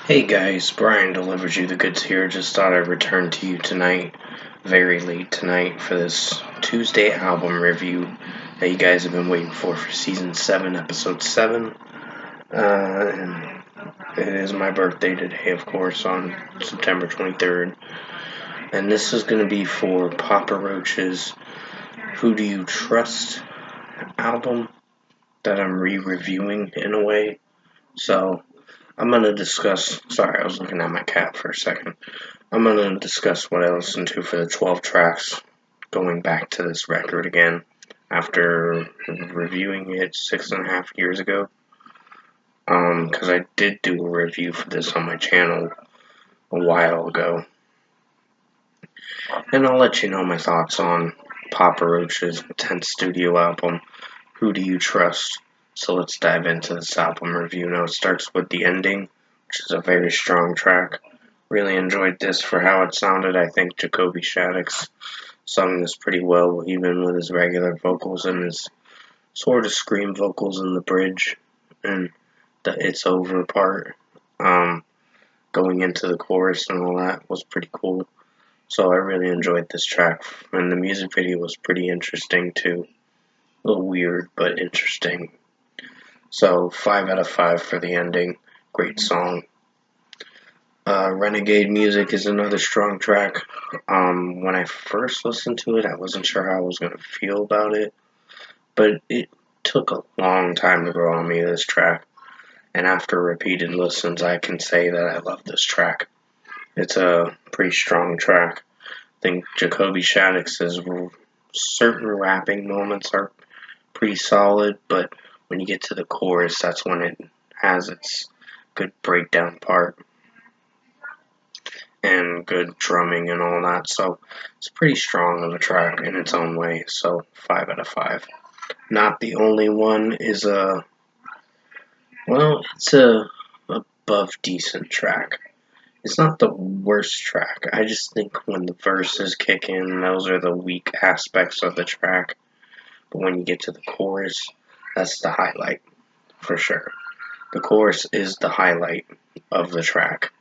Hey guys, Brian delivers you the goods here. Just thought I'd return to you tonight, very late tonight, for this Tuesday album review that you guys have been waiting for Season 7, Episode 7. And it is my birthday today, of course, on September 23rd. And this is going to be for Papa Roach's Who Do You Trust album that I'm re-reviewing in a way. So, I'm going to discuss. Sorry, I was looking at my cat for a second. I'm going to discuss what I listened to for the 12 tracks going back to this record again after reviewing it 6.5 years ago. Because I did do a review for this on my channel a while ago. And I'll let you know my thoughts on Papa Roach's 10th studio album, Who Do You Trust? So let's dive into this album review. Now it starts with the ending, which is a very strong track. Really enjoyed this for how it sounded. I think Jacoby Shaddix sung this pretty well, even with his regular vocals and his sort of scream vocals in the bridge and the It's Over part. Going into the chorus and all that was pretty cool. So I really enjoyed this track, and the music video was pretty interesting too. A little weird, but interesting. So 5 out of 5 for the ending. Great song. Renegade Music is another strong track. When I first listened to it, I wasn't sure how I was going to feel about it, but it took a long time to grow on me, this track. And after repeated listens, I can say that I love this track. It's a pretty strong track. I think Jacoby Shaddix's certain rapping moments are pretty solid, but when you get to the chorus, that's when it has its good breakdown part and good drumming and all that. So it's pretty strong of a track in its own way. So 5 out of 5. Not the only one is it's a above decent track. It's not the worst track. I just think when the verses kick in, those are the weak aspects of the track. But when you get to the chorus, that's the highlight, for sure. The chorus is the highlight of the track.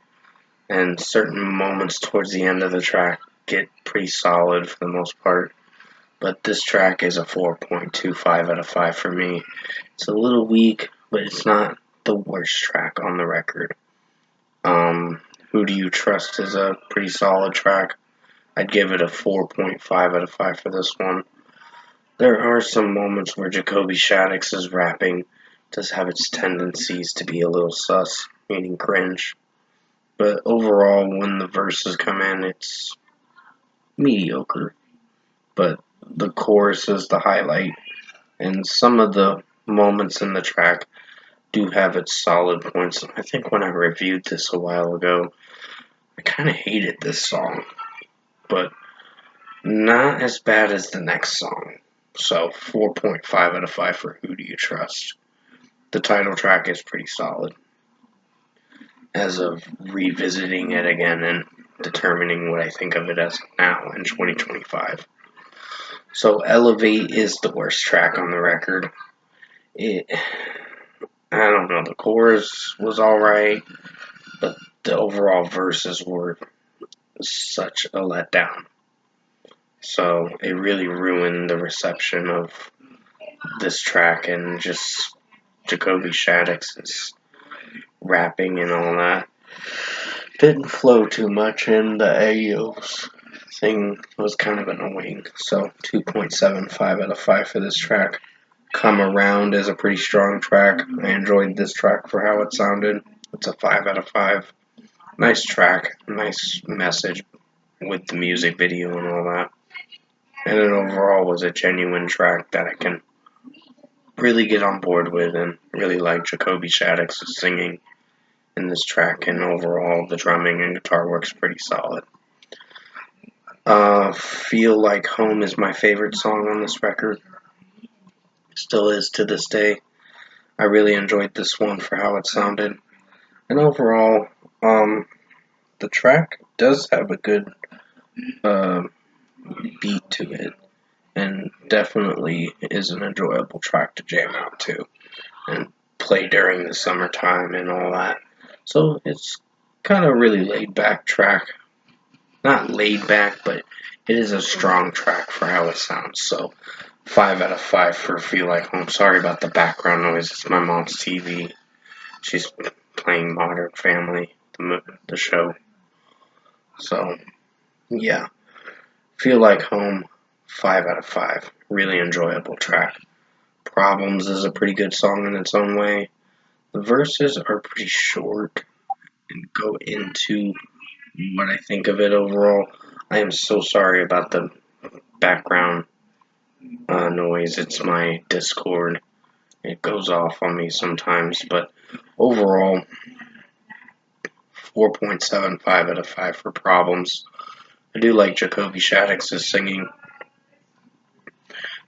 And certain moments towards the end of the track get pretty solid for the most part. But this track is a 4.25 out of 5 for me. It's a little weak, but it's not the worst track on the record. Who Do You Trust is a pretty solid track. I'd give it a 4.5 out of 5 for this one. There are some moments where Jacoby Shaddix's rapping does have its tendencies to be a little sus, meaning cringe. But overall, when the verses come in, it's mediocre. But the chorus is the highlight, and some of the moments in the track do have its solid points. I think when I reviewed this a while ago, I kind of hated this song, but not as bad as the next song. So 4.5 out of 5 for Who Do You Trust? The title track is pretty solid. As of revisiting it again and determining what I think of it as now in 2025. So Elevate is the worst track on the record. I don't know, the chorus was alright, but the overall verses were such a letdown. So it really ruined the reception of this track and just Jacoby Shaddix's rapping and all that. Didn't flow too much, and the Ayo's thing was kind of annoying. So 2.75 out of 5 for this track. Come Around is a pretty strong track. I enjoyed this track for how it sounded. It's a 5 out of 5. Nice track, nice message with the music video and all that. And it overall was a genuine track that I can really get on board with and really like Jacoby Shaddix's singing in this track, and overall the drumming and guitar work's pretty solid. Feel Like Home is my favorite song on this record. Still is to this day. I really enjoyed this one for how it sounded. And overall, the track does have a good beat to it, and definitely is an enjoyable track to jam out to and play during the summertime and all that. So it's kind of really laid back track. Not laid back, but it is a strong track for how it sounds. So 5 out of 5 for Feel Like Home. Sorry about the background noise. It's my mom's TV. She's playing Modern Family, the show. So yeah, Feel Like Home. 5 out of 5. Really enjoyable track. Problems is a pretty good song in its own way. The verses are pretty short and go into what I think of it overall. I am so sorry about the background noise. It's my Discord. It goes off on me sometimes, but overall, 4.75 out of 5 for Problems. I do like Jacoby Shaddix's singing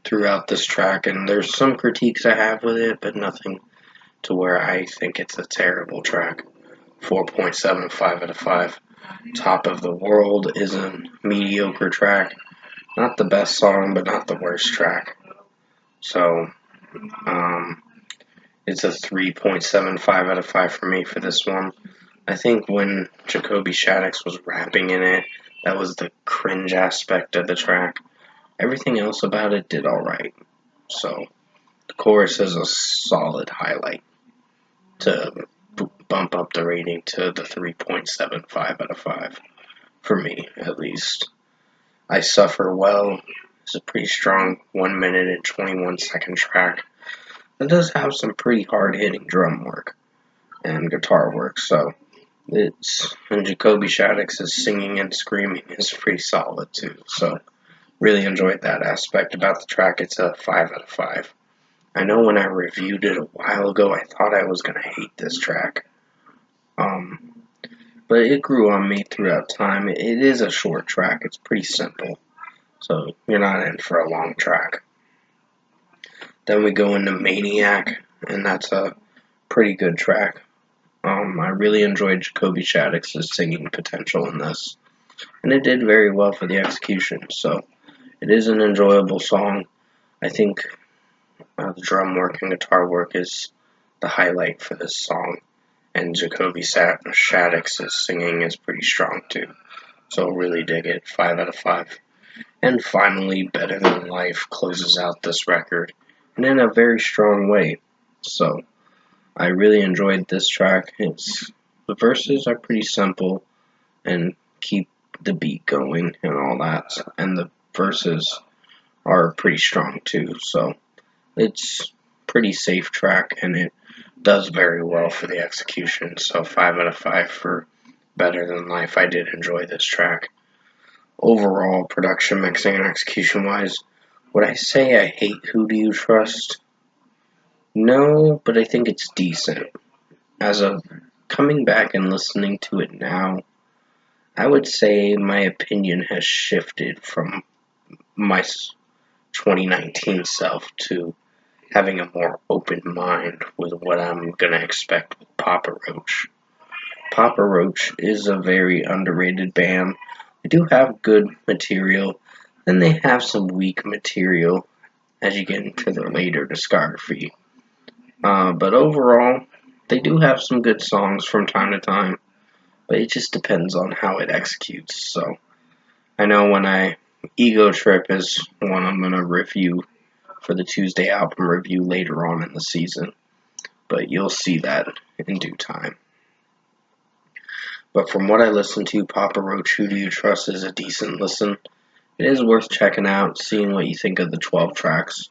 throughout this track, and there's some critiques I have with it, but nothing to where I think it's a terrible track. 4.75 out of 5. Top of the World is a mediocre track. Not the best song, but not the worst track. So, it's a 3.75 out of 5 for me for this one. I think when Jacoby Shaddix was rapping in it, that was the cringe aspect of the track. Everything else about it did alright. So, the chorus is a solid highlight to bump up the rating to the 3.75 out of 5. For me, at least. I Suffer Well is a pretty strong 1 minute and 21 second track. It does have some pretty hard hitting drum work and guitar work, so and Jacoby Shaddix's singing and screaming is pretty solid too. So really enjoyed that aspect about the track. It's a 5 out of 5. I know when I reviewed it a while ago, I thought I was gonna hate this track. But it grew on me throughout time. It is a short track. It's pretty simple. So you're not in for a long track. Then we go into Maniac, and that's a pretty good track. I really enjoyed Jacoby Shaddix's singing potential in this, and it did very well for the execution. So it is an enjoyable song. I think the drum work and guitar work is the highlight for this song, and Jacoby Shaddix's singing is pretty strong too. So really dig it. 5 out of 5. And finally, Better Than Life closes out this record, and in a very strong way. So I really enjoyed this track. The verses are pretty simple and keep the beat going and all that, and the verses are pretty strong too. So it's pretty safe track, and it does very well for the execution. So 5 out of 5 for Better Than Life. I did enjoy this track. Overall, production, mixing, and execution wise, would I say I hate Who Do You Trust? No, but I think it's decent. As of coming back and listening to it now, I would say my opinion has shifted from my 2019 self to having a more open mind with what I'm going to expect with Papa Roach. Papa Roach is a very underrated band. They do have good material, then they have some weak material as you get into their later discography. But overall, they do have some good songs from time to time, but it just depends on how it executes. So I know Ego Trip is one I'm going to review for the Tuesday album review later on in the season, but you'll see that in due time. But from what I listened to, Papa Roach, Who Do You Trust is a decent listen. It is worth checking out, seeing what you think of the 12 tracks,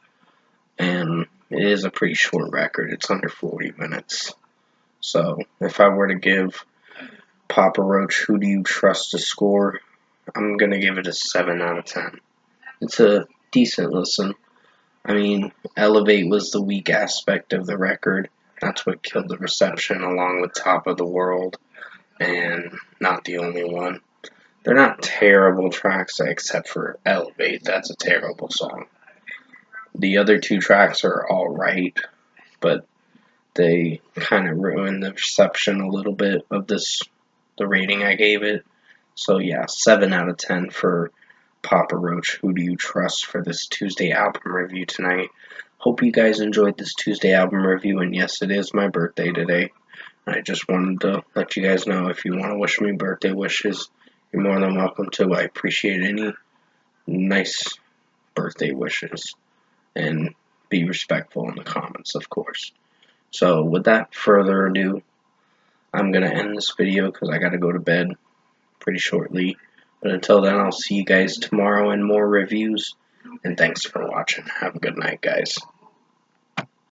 and it is a pretty short record. It's under 40 minutes. So if I were to give Papa Roach, Who Do You Trust a score, I'm going to give it a 7 out of 10. It's a decent listen. I mean, Elevate was the weak aspect of the record. That's what killed the reception, along with Top of the World, and Not the Only One. They're not terrible tracks, except for Elevate. That's a terrible song. The other two tracks are alright, but they kind of ruined the reception a little bit of the rating I gave it. So yeah, 7 out of 10 for Papa Roach, Who Do You Trust, for this Tuesday album review tonight. Hope you guys enjoyed this Tuesday album review, and yes, it is my birthday today. I just wanted to let you guys know, if you want to wish me birthday wishes, you're more than welcome to. I appreciate any nice birthday wishes, and be respectful in the comments, of course. So without further ado, I'm going to end this video because I got to go to bed pretty shortly. But until then, I'll see you guys tomorrow in more reviews. And thanks for watching. Have a good night, guys.